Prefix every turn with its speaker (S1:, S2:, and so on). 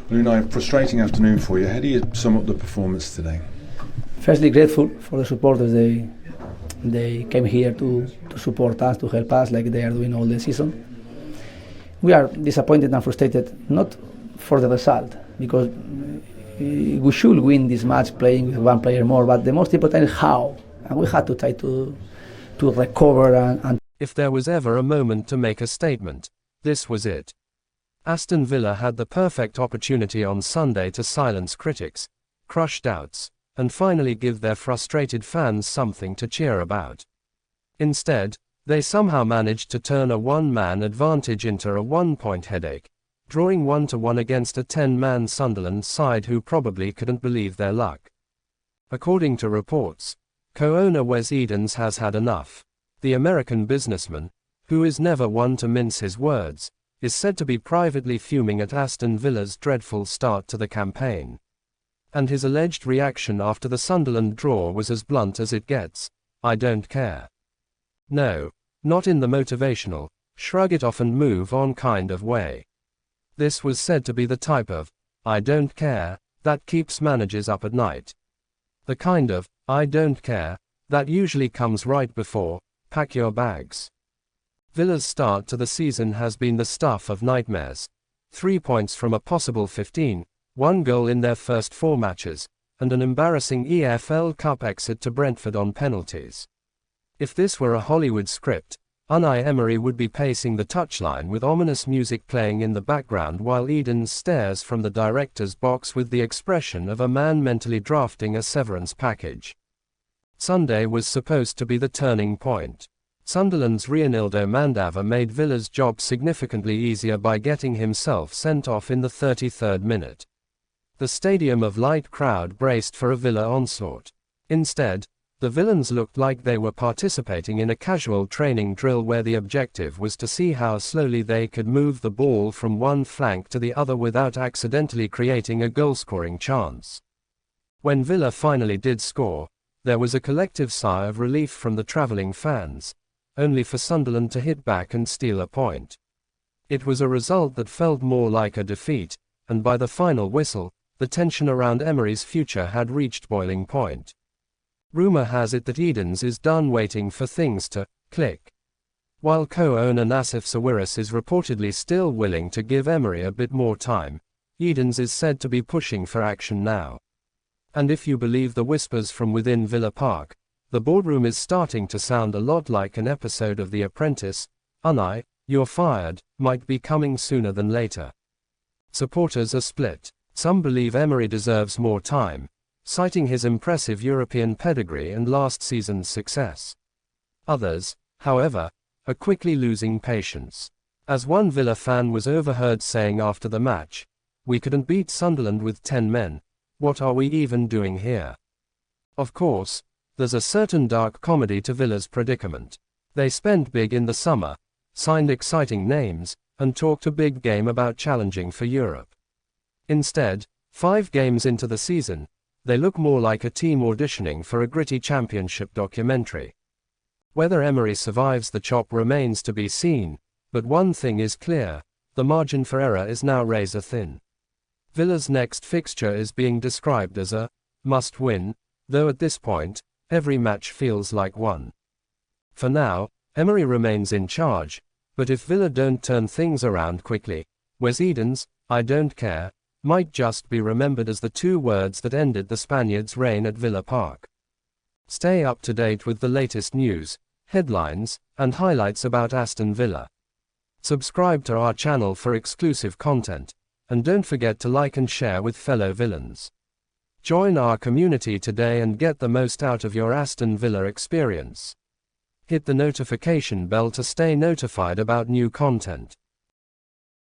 S1: Unai, frustrating afternoon for you. How do you sum up the performance today?
S2: Firstly, grateful for the supporters. They came here to support us, to help us, like they are doing all the season. We are disappointed and frustrated, not for the result, because we should win this match playing with one player more, but the most important is how. And we had to try to recover and
S3: If there was ever a moment to make a statement, this was it. Aston Villa had the perfect opportunity on Sunday to silence critics, crush doubts, and finally give their frustrated fans something to cheer about. Instead, they somehow managed to turn a one-man advantage into a one-point headache, drawing 1-1 against a 10-man Sunderland side who probably couldn't believe their luck. According to reports, co-owner Wes Edens has had enough. The American businessman, who is never one to mince his words, is said to be privately fuming at Aston Villa's dreadful start to the campaign. And his alleged reaction after the Sunderland draw was as blunt as it gets: "I don't care." No, not in the motivational, shrug it off and move on kind of way. This was said to be the type of "I don't care" that keeps managers up at night. The kind of "I don't care" that usually comes right before "pack your bags." Villa's start to the season has been the stuff of nightmares. 3 points from a possible 15, 1 goal in their first 4 matches, and an embarrassing EFL Cup exit to Brentford on penalties. If this were a Hollywood script, Unai Emery would be pacing the touchline with ominous music playing in the background while Edens stares from the director's box with the expression of a man mentally drafting a severance package. Sunday was supposed to be the turning point. Sunderland's Reinildo Mandava made Villa's job significantly easier by getting himself sent off in the 33rd minute. The stadium of light crowd braced for a Villa onslaught. Instead, the villains looked like they were participating in a casual training drill where the objective was to see how slowly they could move the ball from one flank to the other without accidentally creating a goal-scoring chance. When Villa finally did score, there was a collective sigh of relief from the travelling fans, only for Sunderland to hit back and steal a point. It was a result that felt more like a defeat, and by the final whistle, the tension around Emery's future had reached boiling point. Rumour has it that Edens is done waiting for things to click. While co-owner Nassif Sawiris is reportedly still willing to give Emery a bit more time, Edens is said to be pushing for action now. And if you believe the whispers from within Villa Park, the boardroom is starting to sound a lot like an episode of The Apprentice. Unai, you're fired, might be coming sooner than later. Supporters are split. Some believe Emery deserves more time, citing his impressive European pedigree and last season's success. Others, however, are quickly losing patience. As one Villa fan was overheard saying after the match, "We couldn't beat Sunderland with 10 men. What are we even doing here?" Of course, there's a certain dark comedy to Villa's predicament. They spent big in the summer, signed exciting names, and talked a big game about challenging for Europe. Instead, 5 games into the season, they look more like a team auditioning for a gritty championship documentary. Whether Emery survives the chop remains to be seen, but one thing is clear: the margin for error is now razor thin. Villa's next fixture is being described as a must-win, though at this point, every match feels like one. For now, Emery remains in charge, but if Villa don't turn things around quickly, Wes Edens, "I don't care," might just be remembered as the 2 words that ended the Spaniards' reign at Villa Park. Stay up to date with the latest news, headlines, and highlights about Aston Villa. Subscribe to our channel for exclusive content, and don't forget to like and share with fellow villains. Join our community today and get the most out of your Aston Villa experience. Hit the notification bell to stay notified about new content.